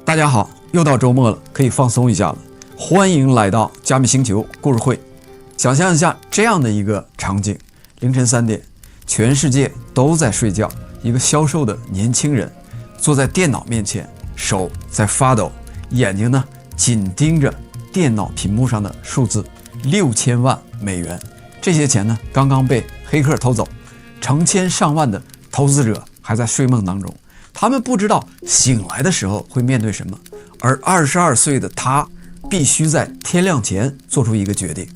大家好，又到周末了，可以放松一下了。欢迎来到加密星球故事会。想象一下这样的一个场景：凌晨3点，全世界都在睡觉，一个消瘦的年轻人坐在电脑面前，手在发抖，眼睛呢紧盯着电脑屏幕上的数字，6000万美元。这些钱呢刚刚被黑客偷走，成千上万的投资者还在睡梦当中，他们不知道醒来的时候会面对什么，而22岁的他必须在天亮前做出一个决定，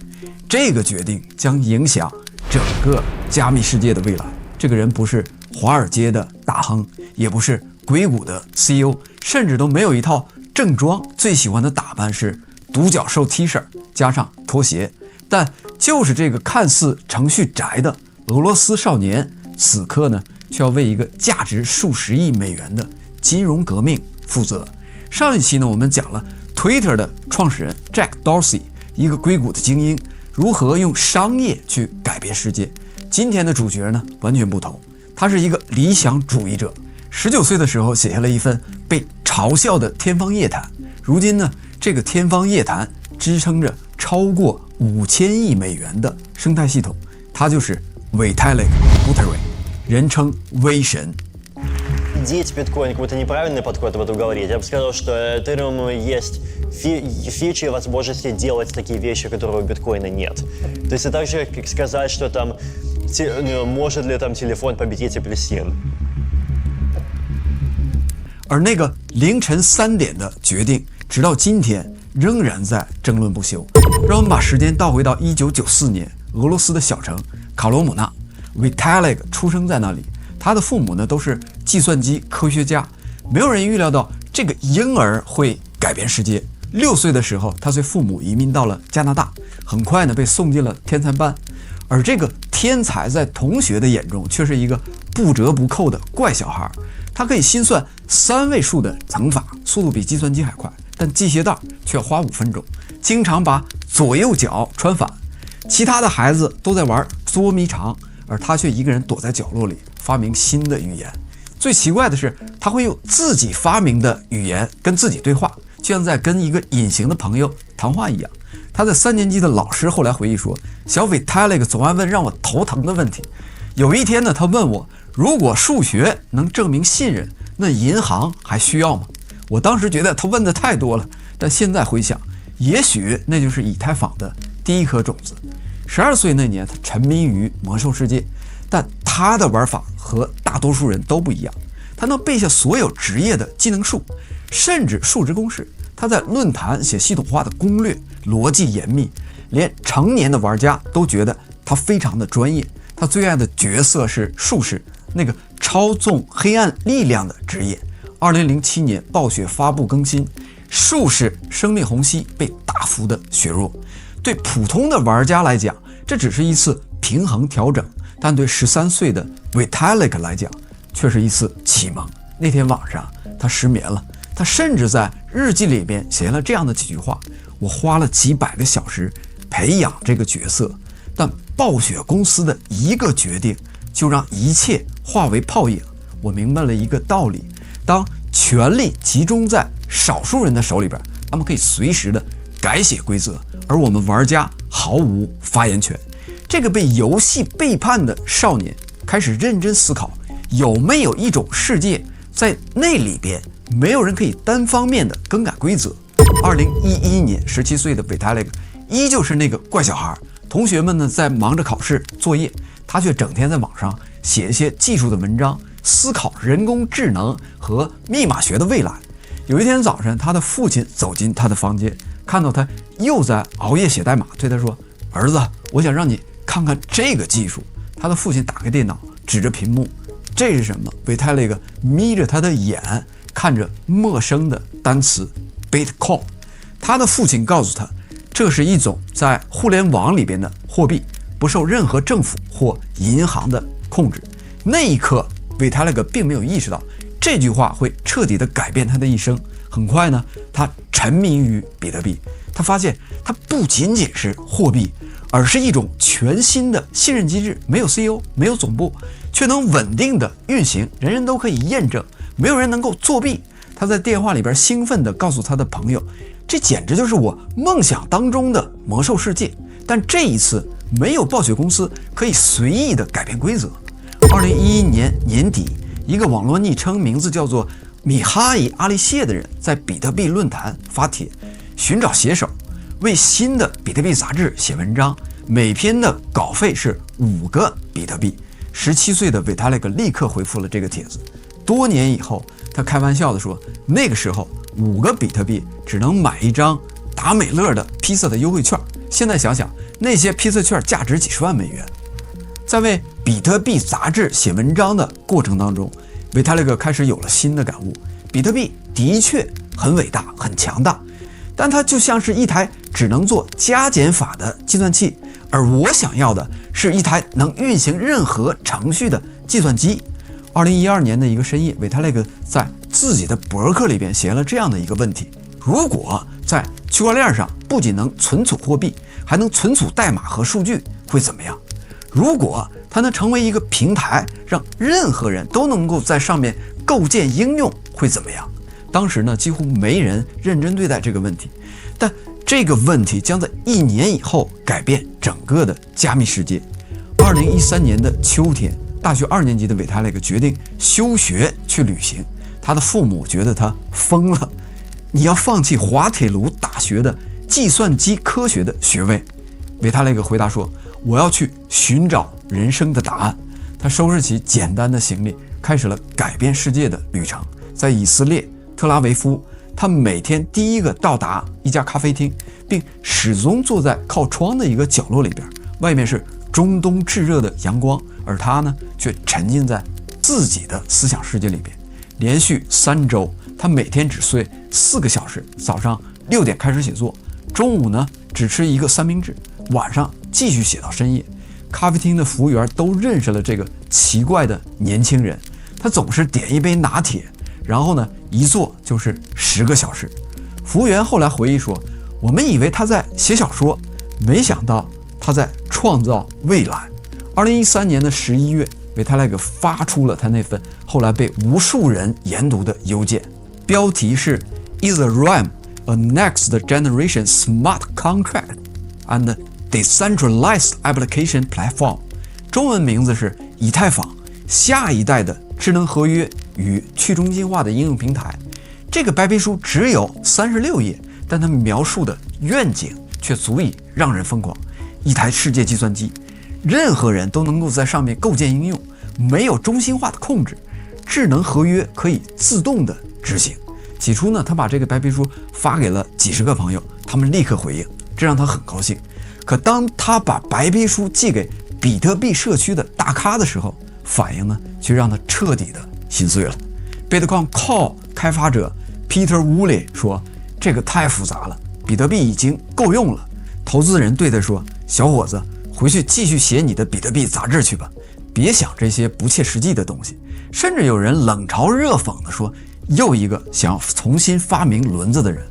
这个决定将影响整个加密世界的未来。这个人不是华尔街的大亨，也不是硅谷的 CEO， 甚至都没有一套正装，最喜欢的打扮是独角兽 T 恤加上拖鞋。但就是这个看似程序宅的俄罗斯少年，此刻呢却要为一个价值数十亿美元的金融革命负责。上一期呢我们讲了 Twitter 的创始人 Jack Dorsey， 一个硅谷的精英，如何用商业去改变世界。今天的主角呢完全不同，他是一个理想主义者。19岁的时候写下了一份被嘲笑的天方夜谭，如今呢这个天方夜谭支撑着超过5000亿美元的生态系统，他就是 Vitalik Buterin， 人称微神。Деть биткоин какой-то неправильный подход в эту говорить. Я бы сказал, что Ethereum есть фичи и возможности делать такие вещи, которые у биткоина нет. То есть это так же, как сказать, что там может ли там телефон победить апельсин. 而那个凌晨3点的决定，直到今天仍然在争论不休。让我们把时间倒回到1994年，俄罗斯的小城卡罗姆纳 ，Vitalik 出生在那里。他的父母呢都是计算机科学家，没有人预料到这个婴儿会改变世界。6岁的时候，他随父母移民到了加拿大，很快呢被送进了天才班。而这个天才在同学的眼中却是一个不折不扣的怪小孩，他可以心算3位数的乘法，速度比计算机还快，但系鞋带却要花5分钟，经常把左右脚穿反。其他的孩子都在玩捉迷藏，而他却一个人躲在角落里发明新的语言。最奇怪的是，他会用自己发明的语言跟自己对话，就像在跟一个隐形的朋友谈话一样。他在3年级的老师后来回忆说，小Vitalik总爱问让我头疼的问题。有一天呢，他问我，如果数学能证明信任，那银行还需要吗？我当时觉得他问的太多了，但现在回想，也许那就是以太坊的第一颗种子。12岁那年，他沉迷于魔兽世界，但他的玩法和大多数人都不一样。他能背下所有职业的技能树，甚至数值公式。他在论坛写系统化的攻略，逻辑严密，连成年的玩家都觉得他非常的专业。他最爱的角色是术士，那个操纵黑暗力量的职业。2007年暴雪发布更新，术士生命虹吸被大幅的削弱。对普通的玩家来讲，这只是一次平衡调整，但对13岁的 Vitalik 来讲却是一次启蒙。那天晚上他失眠了，他甚至在日记里边写了这样的几句话：我花了几百个小时培养这个角色，但暴雪公司的一个决定就让一切化为泡影。我明白了一个道理，当权力集中在少数人的手里边，他们可以随时的改写规则，而我们玩家毫无发言权。这个被游戏背叛的少年开始认真思考，有没有一种世界在那里边没有人可以单方面的更改规则。2011年17岁的 Vitalik 依旧是那个怪小孩，同学们呢在忙着考试作业，他却整天在网上写一些技术的文章，思考人工智能和密码学的未来。有一天早晨，他的父亲走进他的房间，看到他又在熬夜写代码，对他说，儿子，我想让你看看这个技术。他的父亲打开电脑，指着屏幕，这是什么？Vitalik眯着他的眼，看着陌生的单词 Bitcoin。他的父亲告诉他，这是一种在互联网里边的货币，不受任何政府或银行的控制。那一刻 Vitalik 并没有意识到这句话会彻底的改变他的一生。很快呢，他沉迷于比特币，他发现它不仅仅是货币，而是一种全新的信任机制，没有 CEO， 没有总部，却能稳定的运行，人人都可以验证，没有人能够作弊。他在电话里边兴奋地告诉他的朋友，这简直就是我梦想当中的魔兽世界。但这一次没有暴雪公司可以随意地改变规则。2011年年底，一个网络昵称名字叫做米哈伊·阿利谢的人在比特币论坛发帖寻找写手，为新的比特币杂志写文章，每篇的稿费是5个比特币。17岁的维塔利克立刻回复了这个帖子。多年以后，他开玩笑地说，那个时候5个比特币只能买一张达美乐的披萨的优惠券。现在想想，那些披萨券价值几十万美元。在为比特币杂志写文章的过程当中，维塔利克开始有了新的感悟。比特币的确很伟大很强大，但它就像是一台只能做加减法的计算器，而我想要的是一台能运行任何程序的计算机。2012年的一个深夜，维塔利克在自己的博客里边写了这样的一个问题：如果在区块链上不仅能存储货币，还能存储代码和数据，会怎么样？如果它能成为一个平台，让任何人都能够在上面构建应用，会怎么样？当时呢，几乎没人认真对待这个问题，但这个问题将在1年以后改变整个的加密世界。2013年的秋天，大学2年级的维塔利克决定休学去旅行，他的父母觉得他疯了。你要放弃滑铁卢大学的计算机科学的学位？维塔利克回答说，我要去寻找人生的答案。他收拾起简单的行李，开始了改变世界的旅程。在以色列特拉维夫，他每天第一个到达一家咖啡厅，并始终坐在靠窗的一个角落里边，外面是中东炙热的阳光，而他呢却沉浸在自己的思想世界里边。连续3周，他每天只睡4个小时，早上6点开始写作，中午呢只吃一个三明治，晚上继续写到深夜。咖啡厅的服务员都认识了这个奇怪的年轻人，他总是点一杯拿铁，然后呢一坐就是10个小时。服务员后来回忆说，我们以为他在写小说，没想到他在创造未来。2013年的11月，维塔利克发出了他那份后来被无数人研读的邮件，标题是 Ethereum, a next generation smart contract and decentralized application platform， 中文名字是以太坊，下一代的智能合约与去中心化的应用平台。这个白皮书只有36页，但它描述的愿景却足以让人疯狂。一台世界计算机，任何人都能够在上面构建应用，没有中心化的控制，智能合约可以自动的执行。起初呢，他把这个白皮书发给了几十个朋友，他们立刻回应，这让他很高兴。可当他把白皮书寄给比特币社区的大咖的时候，反应呢却让他彻底的心碎了。Bitcoin Core 开发者 Peter Woolley 说，这个太复杂了，比特币已经够用了。投资人对他说，小伙子，回去继续写你的比特币杂志去吧，别想这些不切实际的东西。甚至有人冷嘲热讽地说，又一个想要重新发明轮子的人。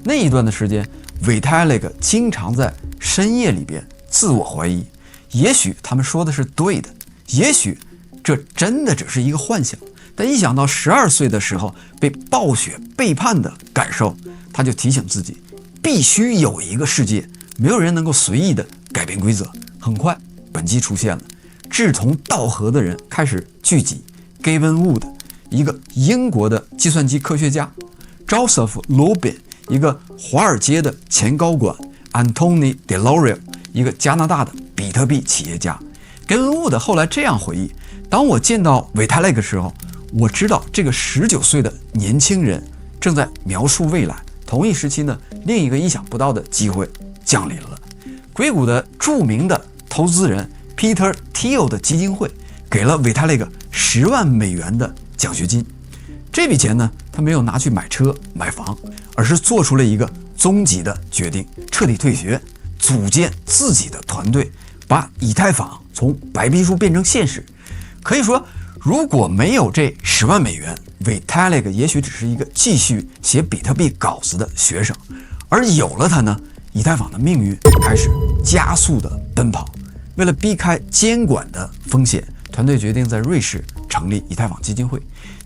那一段的时间，维塔利克经常在深夜里边自我怀疑，也许他们说的是对的，也许这真的只是一个幻想。但一想到12岁的时候被暴雪背叛的感受，他就提醒自己，必须有一个世界，没有人能够随意的改变规则。很快，本机出现了，志同道合的人开始聚集。Gavin Wood， 一个英国的计算机科学家 ，Joseph Lubin， 一个华尔街的前高管 ，Anthony Deloria， 一个加拿大的比特币企业家。Gavin Wood 后来这样回忆：当我见到维塔利克的时候，我知道这个19岁的年轻人正在描述未来。同一时期呢，另一个意想不到的机会降临了。硅谷的著名的投资人 Peter Thiel 的基金会给了维塔利克10万美元的奖学金。这笔钱呢，他没有拿去买车买房，而是做出了一个终极的决定，彻底退学，组建自己的团队，把以太坊从白皮书变成现实。可以说，如果没有这10万美元，维塔利克也许只是一个继续写比特币稿子的学生，而有了它呢，以太坊的命运开始加速的奔跑。为了避开监管的风险，团队决定在瑞士成立以太坊基金会，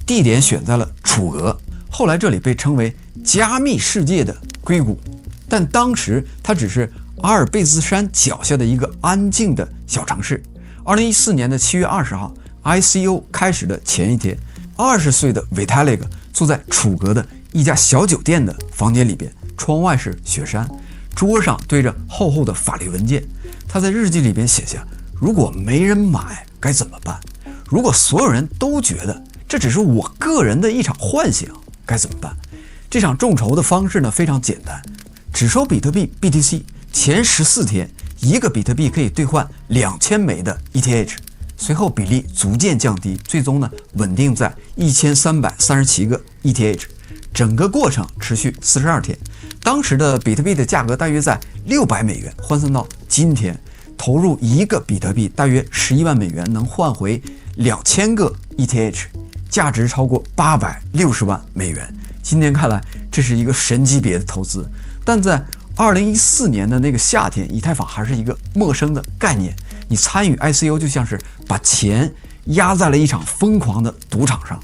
地点选在了楚俄。后来这里被称为加密世界的硅谷，但当时它只是阿尔卑斯山脚下的一个安静的小城市。2014年的7月20号 ICO 开始的前一天，20岁的 Vitalik 坐在楚格的一家小酒店的房间里边，窗外是雪山，桌上堆着厚厚的法律文件。他在日记里边写下：如果没人买该怎么办？如果所有人都觉得这只是我个人的一场幻想该怎么办？这场众筹的方式呢非常简单，只收比特币 BTC， 前14天1个比特币可以兑换2000枚的 ETH， 随后比例逐渐降低，最终呢稳定在1337个 ETH。整个过程持续42天，当时的比特币的价格大约在600美元，换算到今天，投入1个比特币大约11万美元，能换回2000个 ETH， 价值超过860万美元。今天看来，这是一个神级别的投资，但在2014年的那个夏天，以太坊还是一个陌生的概念。你参与 ICO 就像是把钱压在了一场疯狂的赌场上。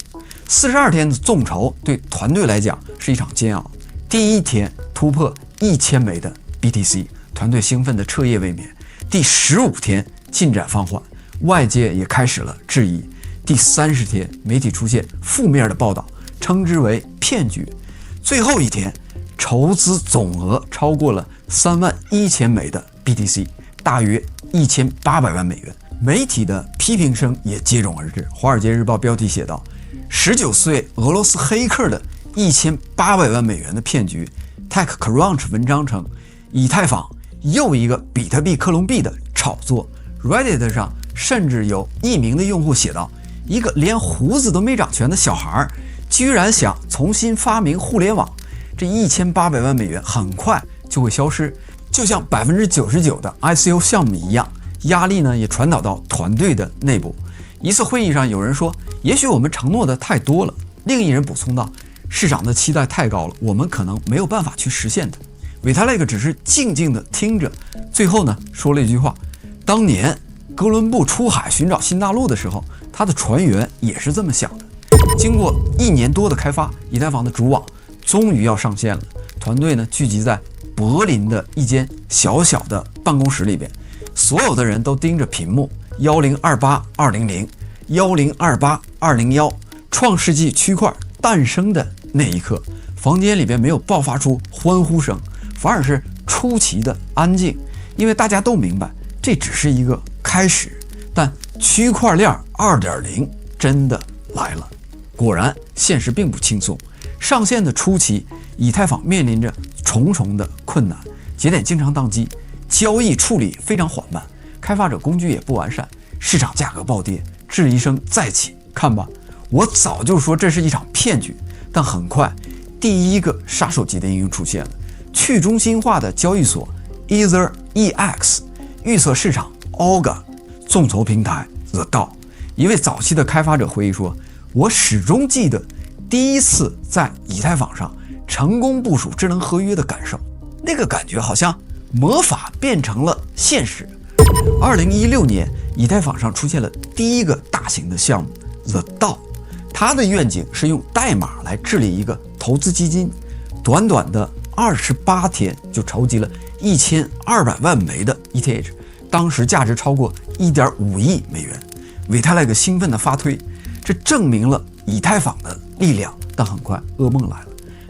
42天的众筹对团队来讲是一场煎熬。第一天突破1000枚的 BTC， 团队兴奋的彻夜未眠。第15天进展放缓，外界也开始了质疑。第30天，媒体出现负面的报道，称之为骗局。最后一天，筹资总额超过了31000枚的 BTC， 大约1800万美元。媒体的批评声也接踵而至。《华尔街日报》标题写道：19岁俄罗斯黑客的1800万美元的骗局。TechCrunch 文章称，以太坊又一个比特币克隆币的炒作。Reddit 上甚至有匿名的用户写道：一个连胡子都没长全的小孩，居然想重新发明互联网，这1800万美元很快就会消失，就像99%的 ICO 项目一样。压力呢也传导到团队的内部。一次会议上，有人说，也许我们承诺的太多了。另一人补充道，市场的期待太高了，我们可能没有办法去实现它。Vitalik只是静静地听着，最后呢说了一句话：当年哥伦布出海寻找新大陆的时候，他的船员也是这么想的。经过1年多的开发，以太坊的主网终于要上线了。团队呢聚集在柏林的一间小小的办公室里边，所有的人都盯着屏幕1028200 1028201，创世纪区块诞生的那一刻，房间里边没有爆发出欢呼声，反而是出奇的安静，因为大家都明白这只是一个开始。但区块链 2.0 真的来了。果然现实并不轻松。上线的初期，以太坊面临着重重的困难，节点经常宕机，交易处理非常缓慢，开发者工具也不完善，市场价格暴跌，质疑声再起。看吧，我早就说这是一场骗局。但很快，第一个杀手级的应用出现了，去中心化的交易所 EtherEX， 预测市场 Auga， 众筹平台 The DAO。 一位早期的开发者回忆说，我始终记得第一次在以太坊上成功部署智能合约的感受，那个感觉好像魔法变成了现实。2016年，以太坊上出现了第一个大型的项目 The DAO， 它的愿景是用代码来治理一个投资基金，短短的28天就筹集了1200万枚的 ETH， 当时价值超过1.5亿美元。Vitalik兴奋地发推，这证明了以太坊的力量。但很快噩梦来了。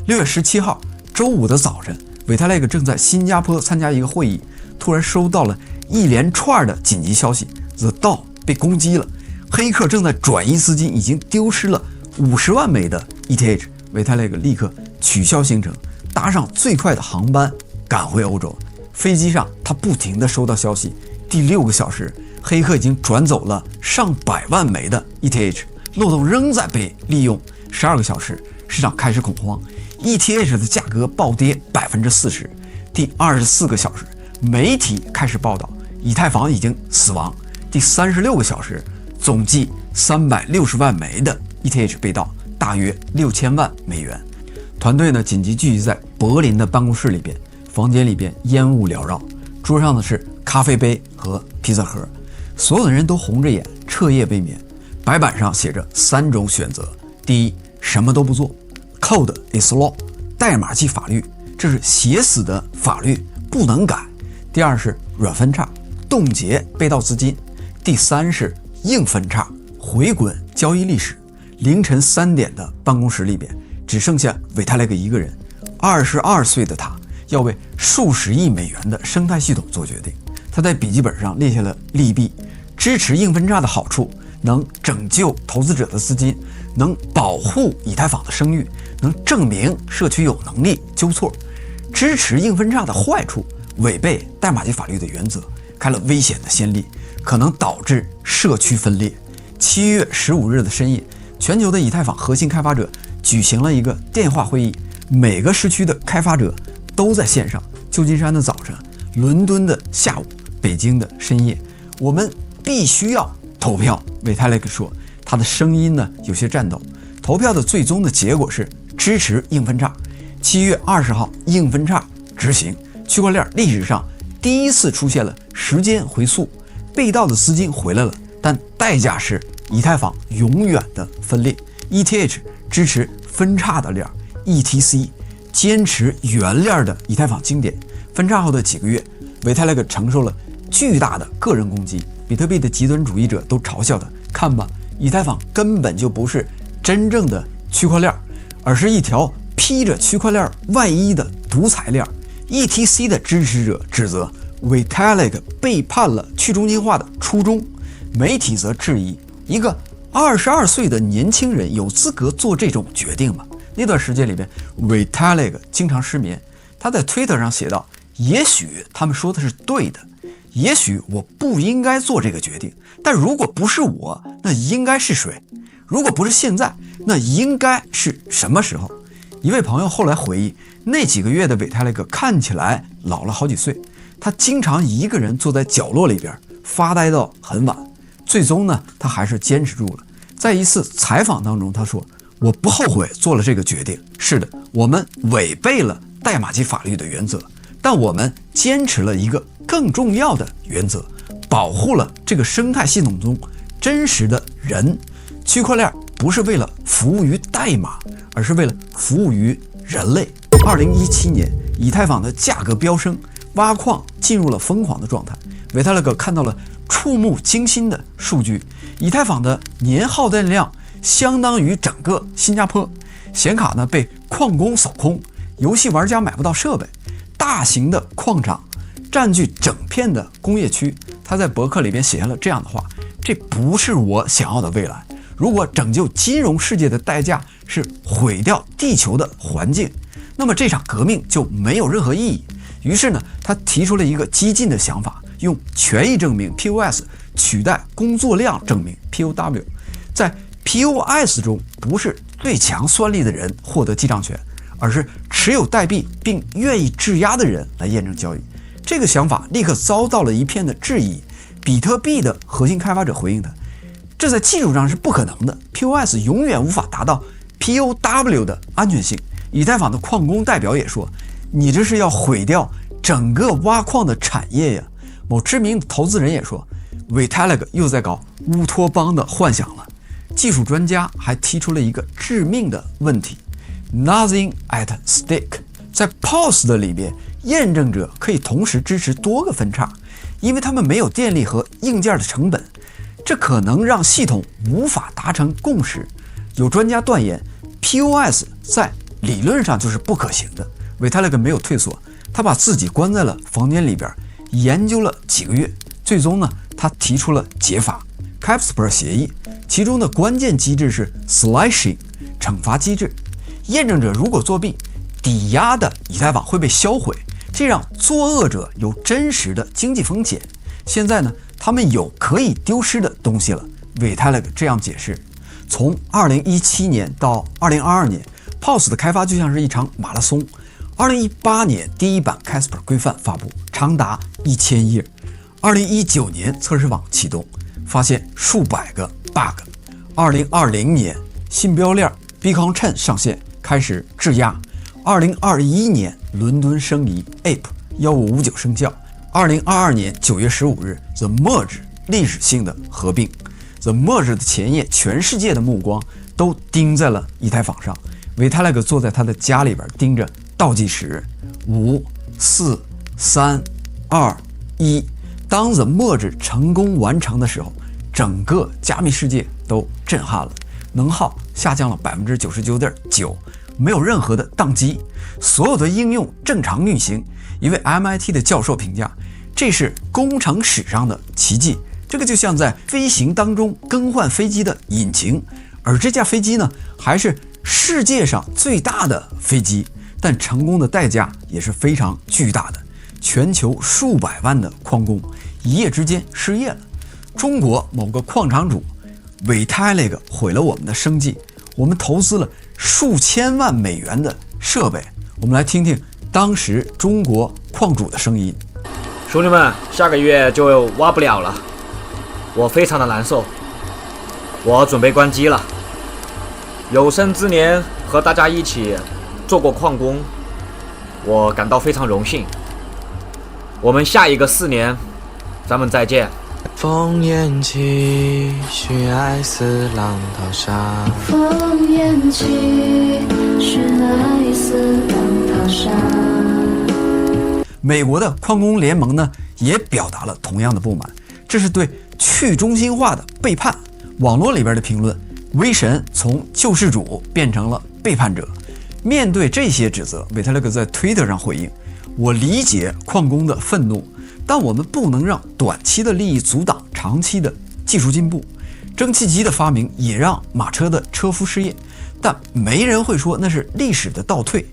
6月17号周五的早晨，Vitalik正在新加坡参加一个会议，突然收到了一连串的紧急消息 ，The DAO 被攻击了，黑客正在转移资金，已经丢失了50万枚的 ETH。Vitalik 立刻取消行程，搭上最快的航班赶回欧洲。飞机上，他不停地收到消息，第6个小时，黑客已经转走了上百万枚的 ETH， 漏洞仍在被利用。12个小时，市场开始恐慌， ETH 的价格暴跌40%。第24个小时，媒体开始报道以太坊已经死亡。第36个小时，总计360万枚的 ETH 被盗，大约6000万美元。团队呢紧急聚集在柏林的办公室里边，房间里边烟雾缭绕，桌上的是咖啡杯和披萨盒，所有的人都红着眼，彻夜未眠。白板上写着3种选择：第一，什么都不做； Code is law， 代码即法律，这是写死的法律，不能改。第二是软分叉，冻结被盗资金。第三是硬分叉，回滚交易历史。凌晨3点的办公室里边，只剩下维泰列克一个人。22岁的他要为数十亿美元的生态系统做决定。他在笔记本上列下了利弊，支持硬分叉的好处，能拯救投资者的资金，能保护以太坊的声誉，能证明社区有能力纠错。支持硬分叉的坏处，违背代码及法律的原则，开了危险的先例，可能导致社区分裂。7月15日的深夜，全球的以太坊核心开发者举行了一个电话会议，每个时区的开发者都在线上。旧金山的早晨，伦敦的下午，北京的深夜，我们必须要投票。维泰列克说，他的声音呢有些颤抖。投票的最终的结果是支持硬分叉。7月20号，硬分叉执行，区块链历史上第一次出现了时间回溯，被盗的资金回来了，但代价是以太坊永远的分裂。ETH 支持分叉的链 ，ETC 坚持原链的以太坊经典。分叉后的几个月，维泰列克承受了巨大的个人攻击，比特币的极端主义者都嘲笑他，看吧，以太坊根本就不是真正的区块链，而是一条披着区块链外衣的独裁链。ETC 的支持者指责维泰列克背叛了去中心化的初衷，媒体则质疑一个22岁的年轻人有资格做这种决定吗？那段时间里边，维泰列克经常失眠，他在推特上写道：也许他们说的是对的，也许我不应该做这个决定，但如果不是我，那应该是谁？如果不是现在，那应该是什么时候？一位朋友后来回忆，那几个月的维泰列克看起来老了好几岁，他经常一个人坐在角落里边发呆到很晚。最终呢，他还是坚持住了。在一次采访当中，他说：我不后悔做了这个决定。是的，我们违背了代码及法律的原则，但我们坚持了一个更重要的原则，保护了这个生态系统中真实的人。区块链不是为了服务于代码，而是为了服务于人类。2017年，以太坊的价格飙升，挖矿进入了疯狂的状态。维泰列克看到了触目惊心的数据，以太坊的年耗电量相当于整个新加坡，显卡呢被矿工扫空，游戏玩家买不到设备，大型的矿场占据整片的工业区。他在博客里边写下了这样的话：这不是我想要的未来。如果拯救金融世界的代价是毁掉地球的环境，那么这场革命就没有任何意义。于是呢，他提出了一个激进的想法，用权益证明 POS 取代工作量证明 POW。在 POS 中，不是最强算力的人获得记账权，而是持有代币并愿意质押的人来验证交易。这个想法立刻遭到了一片的质疑。比特币的核心开发者回应他：这在技术上是不可能的 ，POS 永远无法达到 POW 的安全性。以太坊的矿工代表也说：你这是要毁掉整个挖矿的产业呀。某知名的投资人也说，维泰列克又在搞乌托邦的幻想了。技术专家还提出了一个致命的问题 ：Nothing at stake。在 POS 的里边，验证者可以同时支持多个分叉，因为他们没有电力和硬件的成本，这可能让系统无法达成共识。有专家断言 ，POS 在理论上就是不可行的。维泰列克没有退缩，他把自己关在了房间里边，研究了几个月，最终呢，他提出了解法 Casper 协议，其中的关键机制是 slashing 惩罚机制。验证者如果作弊，抵押的以太坊会被销毁，这让作恶者有真实的经济风险。现在呢，他们有可以丢失的东西了。维泰列克这样解释：从2017年到2022年 ，POS 的开发就像是一场马拉松。2018年第一版 Casper 规范发布，长达1000页。2019年测试网启动，发现数百个 bug。2020年信标链 Bitcoin Chain 上线，开始质押。2021年伦敦生疑 Ape1559生效。2022年9月15日 The Merge 历史性的合并。The Merge 的前夜，全世界的目光都盯在了以太坊上。维泰勒克坐在他的家里边盯着倒计时，5、4、3、2、1。当The Merge 成功完成的时候，整个加密世界都震撼了，能耗下降了 99.9%， 没有任何的宕机，所有的应用正常运行。一位 MIT 的教授评价，这是工程史上的奇迹。这个就像在飞行当中更换飞机的引擎，而这架飞机呢，还是世界上最大的飞机，但成功的代价也是非常巨大的。全球数百万的矿工一夜之间失业了。中国某个矿场主维泰勒克毁了我们的生计，我们投资了数千万美元的设备。我们来听听当时中国矿主的声音。兄弟们，下个月就挖不了了，我非常的难受，我准备关机了。有生之年和大家一起做过矿工，我感到非常荣幸。我们下一个4年，咱们再见。烽烟起，寻爱似浪淘沙。烽烟起，寻爱似浪淘沙。美国的矿工联盟呢，也表达了同样的不满，这是对去中心化的背叛。网络里边的评论，威神从救世主变成了背叛者。面对这些指责，维泰勒克在推特上回应：我理解矿工的愤怒，但我们不能让短期的利益阻挡长期的技术进步。蒸汽机的发明也让马车的车夫失业，但没人会说那是历史的倒退。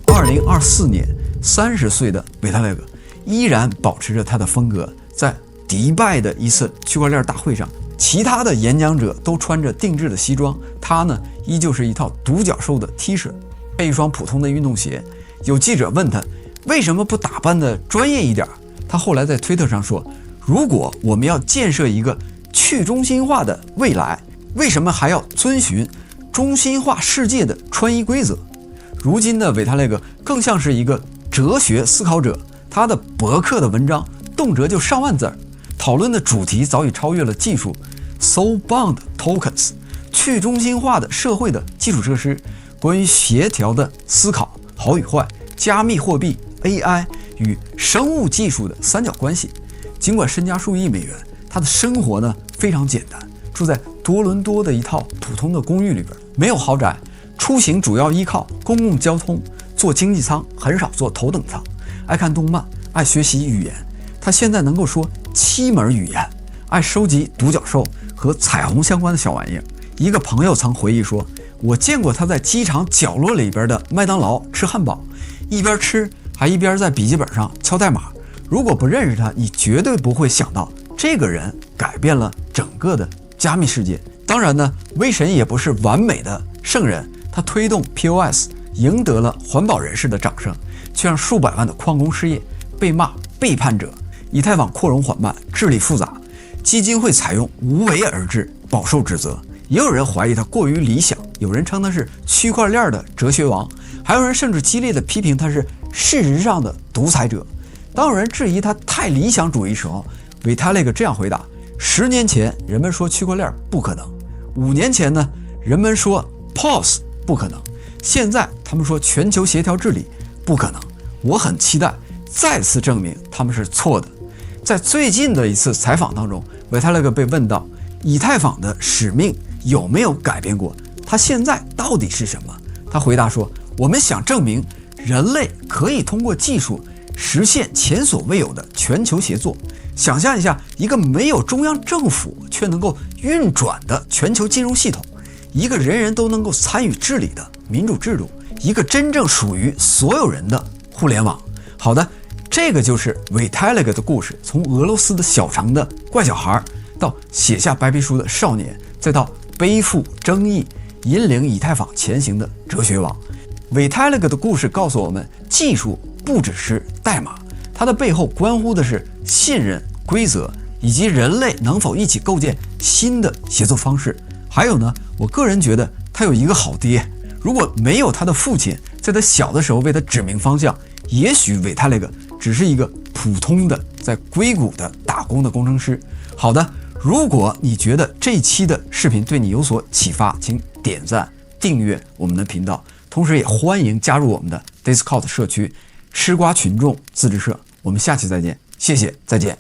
2024年，30岁的维泰勒克依然保持着他的风格。在迪拜的一次区块链大会上，其他的演讲者都穿着定制的西装，他呢依旧是一套独角兽的 T 恤，配一双普通的运动鞋。有记者问他为什么不打扮的专业一点，他后来在推特上说，如果我们要建设一个去中心化的未来，为什么还要遵循中心化世界的穿衣规则？如今的维泰勒克更像是一个哲学思考者，他的博客的文章动辄就上万字，讨论的主题早已超越了技术。Soul Bound Tokens 去中心化的社会的基础设施，关于协调的思考，好与坏，加密货币、AI 与生物技术的三角关系。尽管身家数亿美元，他的生活呢非常简单，住在多伦多的一套普通的公寓里边，没有豪宅，出行主要依靠公共交通，坐经济舱，很少坐头等舱，爱看动漫，爱学习语言。他现在能够说7门语言，爱收集独角兽和彩虹相关的小玩意儿。一个朋友曾回忆说，我见过他在机场角落里边的麦当劳吃汉堡，一边吃还一边在笔记本上敲代码。如果不认识他，你绝对不会想到这个人改变了整个的加密世界。当然呢，威神也不是完美的圣人，他推动 POS 赢得了环保人士的掌声，却让数百万的矿工失业，被骂背叛者。以太坊扩容缓慢，治理复杂，基金会采用无为而治，饱受指责。也有人怀疑他过于理想，有人称他是区块链的哲学王，还有人甚至激烈的批评他是事实上的独裁者。当有人质疑他太理想主义时候，维泰勒克这样回答：10年前人们说区块链不可能，5年前呢人们说 POS 不可能，现在他们说全球协调治理不可能。我很期待再次证明他们是错的。在最近的一次采访当中，维泰勒克被问到以太坊的使命有没有改变过，它现在到底是什么？他回答说，我们想证明人类可以通过技术实现前所未有的全球协作。想象一下，一个没有中央政府却能够运转的全球金融系统，一个人人都能够参与治理的民主制度，一个真正属于所有人的互联网。好的，这个就是维泰勒克的故事，从俄罗斯的小城的怪小孩，到写下白皮书的少年，再到背负争议引领以太坊前行的哲学王。维泰勒克的故事告诉我们，技术不只是代码，它的背后关乎的是信任、规则，以及人类能否一起构建新的协作方式。还有呢，我个人觉得他有一个好爹，如果没有他的父亲在他小的时候为他指明方向，也许维泰勒克只是一个普通的在硅谷的打工的工程师。好的，如果你觉得这一期的视频对你有所启发，请点赞订阅我们的频道，同时也欢迎加入我们的 Discord 社区吃瓜群众自治社。我们下期再见，谢谢，再见。